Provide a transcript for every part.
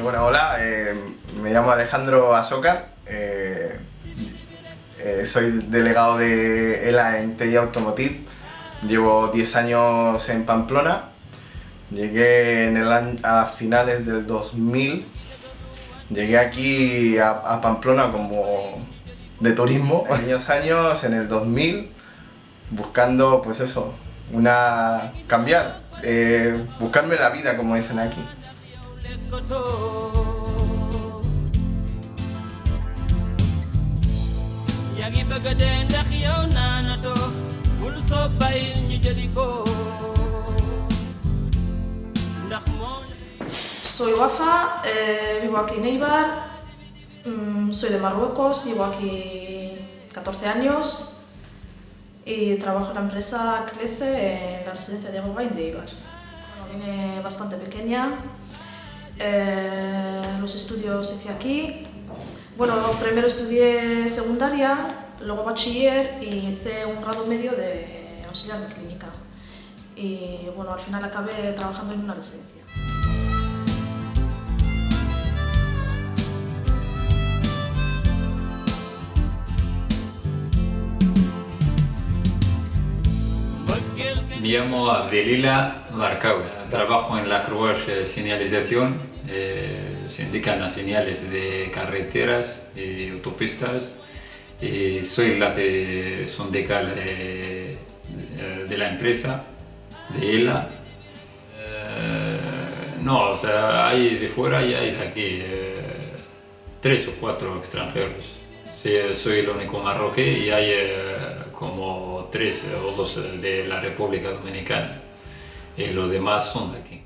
Bueno, hola, me llamo Alejandro Azócar, soy delegado de ELA en TI Automotive, llevo 10 años en Pamplona, llegué a finales del 2000, llegué aquí a Pamplona como de turismo, aquellos años en el 2000, buscando pues eso, buscarme la vida como dicen aquí. Soy Wafa, vivo aquí en Eibar, soy de Marruecos, llevo aquí 14 años y trabajo en la empresa CLECE en la residencia de Agobain de Eibar. Bueno, vine bastante pequeña, los estudios hice aquí. Bueno, primero estudié secundaria, luego bachiller y hice un grado medio de auxiliar de clínica. Y bueno, al final acabé trabajando en una residencia. Me llamo Abdelila Marcawi, trabajo en la Cruz Señalización, se indican las señales de carreteras y autopistas, y soy la de sondecal de la empresa, de ELA. No, o sea, hay de fuera y hay de aquí, 3 o 4 extranjeros. Sí, soy el único marroquí y hay como 3 o 2 de la República Dominicana y los demás son de aquí.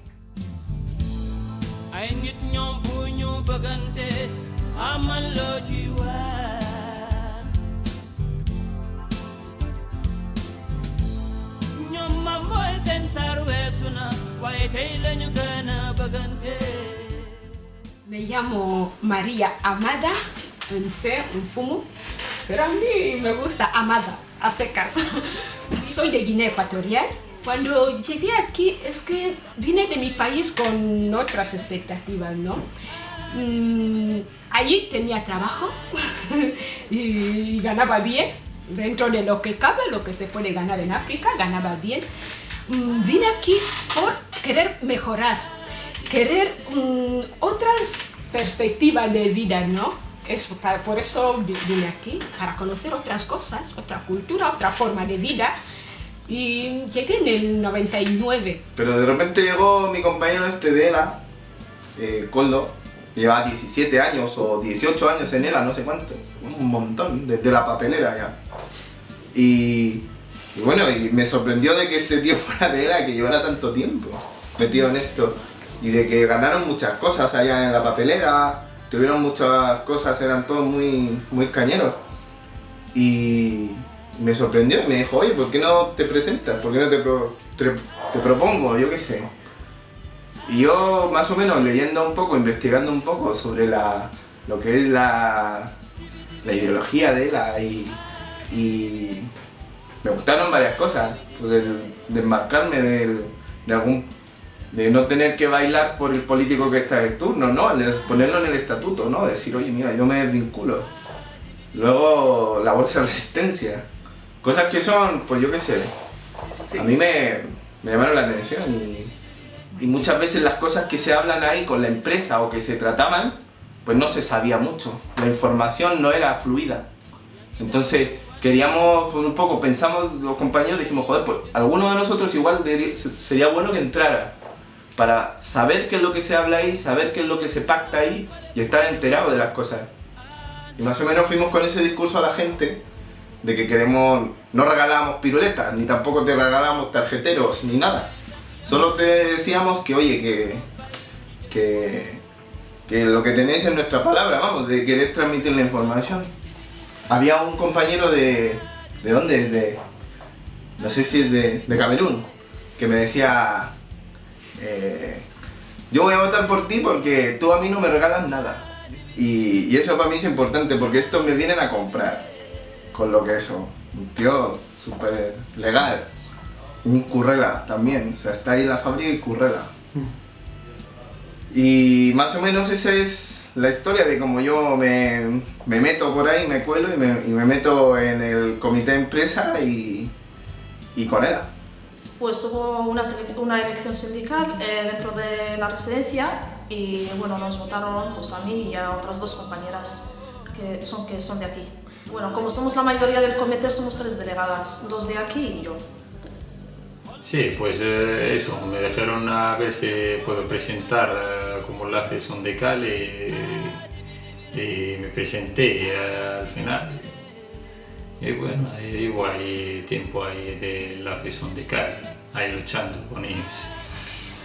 Me llamo María Amada, un fumo, pero a mí me gusta Amada, a secas. Soy de Guinea Ecuatorial. Cuando llegué aquí es que vine de mi país con otras expectativas, ¿no? Allí tenía trabajo y ganaba bien, dentro de lo que cabe, lo que se puede ganar en África, ganaba bien. Vine aquí por querer mejorar, querer otras perspectivas de vida, ¿no? Por eso vine aquí, para conocer otras cosas, otra cultura, otra forma de vida. Y llegué en el 99. Pero de repente llegó mi compañero de ELA, Coldo, llevaba 17 años o 18 años en ELA, no sé cuánto, un montón, desde la papelera ya. Y bueno, y me sorprendió de que este tío fuera de ELA, que llevara tanto tiempo metido en esto. Y de que ganaron muchas cosas allá en la papelera, tuvieron muchas cosas, eran todos muy cañeros. Y me sorprendió y me dijo, oye, ¿por qué no te presentas? ¿Por qué no te propongo? Yo qué sé. Y yo, más o menos, leyendo un poco, investigando un poco sobre lo que es la ideología de ELA y me gustaron varias cosas. Pues el desmarcarme de no tener que bailar por el político que está en turno, ¿no? De ponerlo en el estatuto, ¿no? Decir, oye, mira, yo me desvinculo. Luego, la bolsa de resistencia. Cosas que son, pues yo qué sé, a mí me llamaron la atención y muchas veces las cosas que se hablan ahí con la empresa o que se trataban, pues no se sabía mucho. La información no era fluida. Entonces, queríamos, pues un poco, pensamos los compañeros, dijimos, joder, pues alguno de nosotros igual sería bueno que entrara para saber qué es lo que se habla ahí, saber qué es lo que se pacta ahí y estar enterado de las cosas. Y más o menos fuimos con ese discurso a la gente de que no regalábamos piruletas, ni tampoco te regalábamos tarjeteros, ni nada. Solo te decíamos que, oye, que lo que tenéis es nuestra palabra, vamos, de querer transmitir la información. Había un compañero ¿de dónde? No sé si es de Camerún, que me decía, yo voy a votar por ti porque tú a mí no me regalas nada. Y eso para mí es importante porque estos me vienen a comprar con lo que eso. Un tío súper legal. Y Currela también, o sea, está ahí la fábrica y Currela. Y más o menos esa es la historia de cómo yo me meto por ahí, me cuelo y me meto en el comité de empresa y con ella. Pues hubo una elección sindical dentro de la residencia y bueno, nos votaron pues, a mí y a otras 2 compañeras que son de aquí. Bueno, como somos la mayoría del comité, somos 3 delegadas, 2 de aquí y yo. Sí, pues eso, me dejaron a ver si puedo presentar como enlace sindical y me presenté al final. Y bueno, llevo ahí tiempo ahí de enlace sindical, ahí luchando con ellos.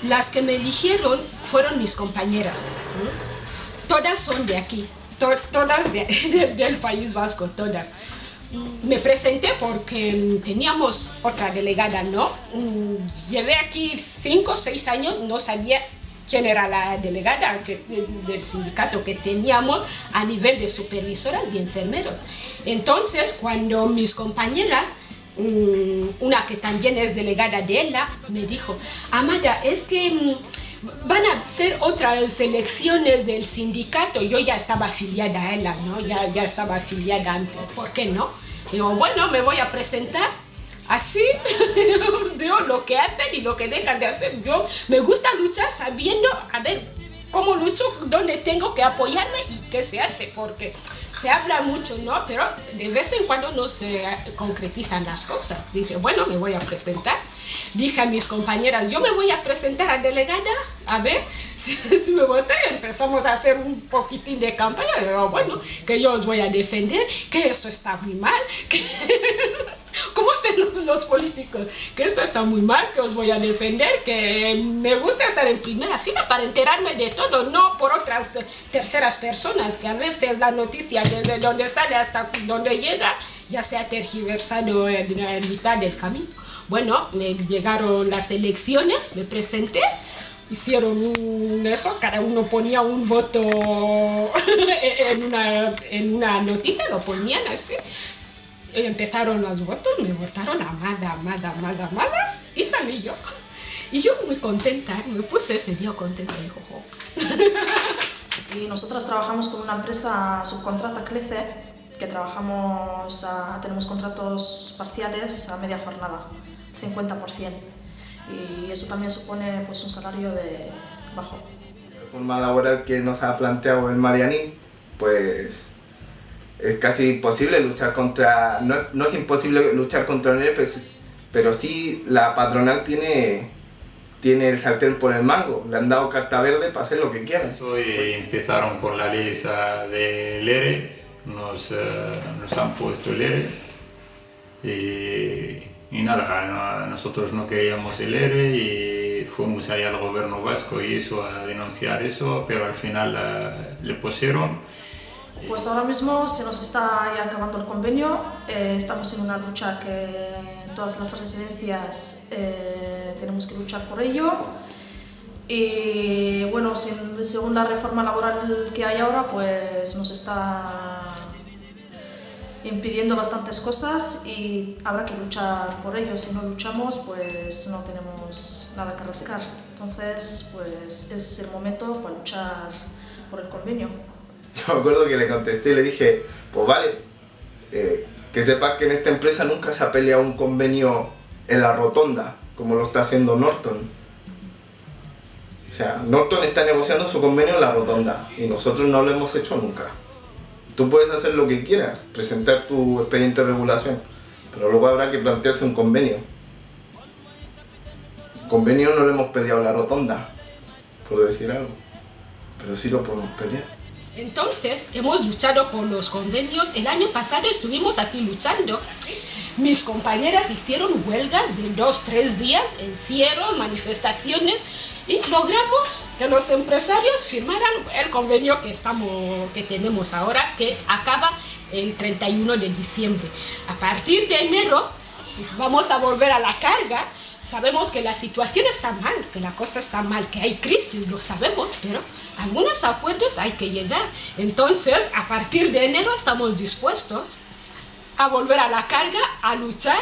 Las que me eligieron fueron mis compañeras, ¿no? Todas son de aquí, todas del País Vasco, todas. Me presenté porque teníamos otra delegada, ¿no? Llevé aquí 5 o 6 años, no sabía quién era la delegada del sindicato que teníamos a nivel de supervisoras y enfermeros. Entonces, cuando mis compañeras, una que también es delegada de ella, me dijo: Amada, es que van a hacer otras elecciones del sindicato. Yo ya estaba afiliada a ella, ¿no? Ya estaba afiliada antes. ¿Por qué no? Digo, bueno, me voy a presentar. Así veo lo que hacen y lo que dejan de hacer. Yo me gusta luchar sabiendo, a ver, cómo lucho, dónde tengo que apoyarme y qué se hace, porque se habla mucho, ¿no? Pero de vez en cuando no se concretizan las cosas. Dije, bueno, me voy a presentar. Dije a mis compañeras, yo me voy a presentar a delegada, a ver si me votan. Empezamos a hacer un poquitín de campaña. Digo, bueno, que yo os voy a defender, que eso está muy mal, que... ¿Cómo hacen los políticos? Que esto está muy mal, que os voy a defender, que me gusta estar en primera fila para enterarme de todo, no por otras terceras personas, que a veces la noticia desde donde sale hasta donde llega ya se ha tergiversado en mitad del camino. Bueno, me llegaron las elecciones, me presenté, hicieron eso, cada uno ponía un voto en una notita, lo ponían así. Empezaron los votos, me votaron Amada, y salí yo. Y yo muy contenta, me puse ese día contenta, dijo, jo. Y nosotras trabajamos con una empresa subcontrata Clece, que tenemos contratos parciales a media jornada, 50%. Y eso también supone pues, un salario bajo. La forma laboral que nos ha planteado el Marianín, pues... es casi imposible luchar contra... No es imposible luchar contra el ERE, pero sí la patronal tiene el sartén por el mango. Le han dado carta verde para hacer lo que quieran. Hoy empezaron con la ley esa del ERE, nos han puesto el ERE y nada, nosotros no queríamos el ERE y fuimos ahí al gobierno vasco y eso a denunciar eso, pero al final le pusieron. Pues ahora mismo se nos está ya acabando el convenio, estamos en una lucha que todas las residencias tenemos que luchar por ello y bueno, según la reforma laboral que hay ahora, pues nos está impidiendo bastantes cosas y habrá que luchar por ello. Si no luchamos, pues no tenemos nada que rascar. Entonces, pues es el momento para luchar por el convenio. Yo me acuerdo que le contesté y le dije, pues vale, que sepas que en esta empresa nunca se ha peleado un convenio en la rotonda, como lo está haciendo Norton. O sea, Norton está negociando su convenio en la rotonda y nosotros no lo hemos hecho nunca. Tú puedes hacer lo que quieras, presentar tu expediente de regulación, pero luego habrá que plantearse un convenio. El convenio no lo hemos peleado en la rotonda, por decir algo, pero sí lo podemos pelear. Entonces, hemos luchado por los convenios. El año pasado estuvimos aquí luchando. Mis compañeras hicieron huelgas de 2-3 días, encierros, manifestaciones, y logramos que los empresarios firmaran el convenio que tenemos ahora, que acaba el 31 de diciembre. A partir de enero vamos a volver a la carga. Sabemos que la situación está mal, que la cosa está mal, que hay crisis, lo sabemos, pero algunos acuerdos hay que llegar. Entonces, a partir de enero estamos dispuestos a volver a la carga, a luchar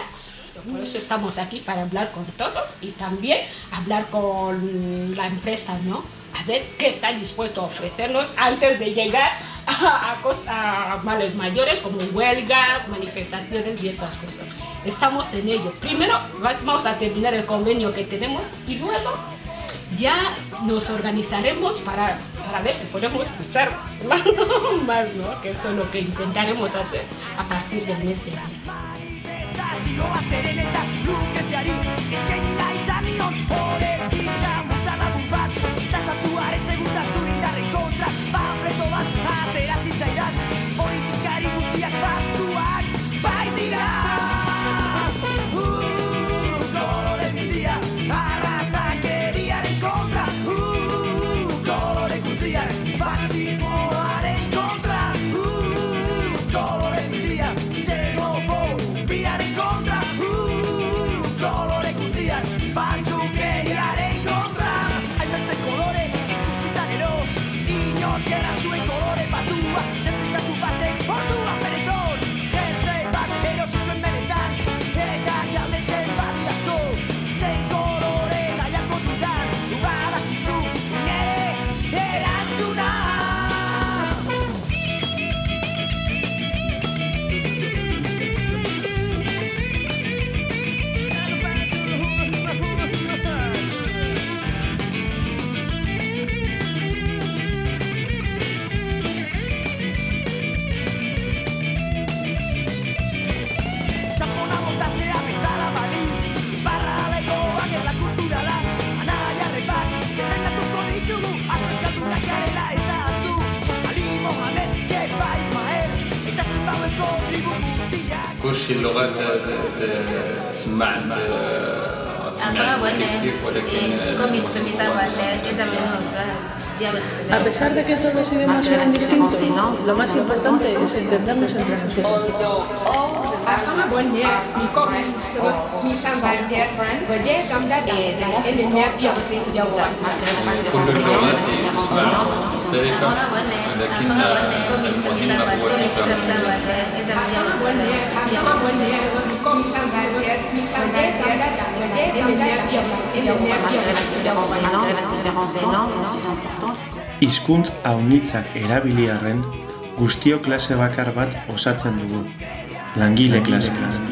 Por eso estamos aquí, para hablar con todos y también hablar con la empresa, ¿no? A ver qué está dispuesto a ofrecernos antes de llegar a males mayores como huelgas, manifestaciones y esas cosas. Estamos en ello. Primero vamos a terminar el convenio que tenemos y luego ya nos organizaremos para ver si podemos luchar más, ¿no? Que eso es lo que intentaremos hacer a partir del mes de mayo. كلشي اللغات سمعت كيف ولكن A pesar de que todos los idiomas son distintos, lo más importante es entendernos entre nosotros. كل اللغات تسمع مختلفة ولكن المهم هو Hizkuntz aunitzak erabili arren, guztio klase bakar bat osatzen dugu, langile klase.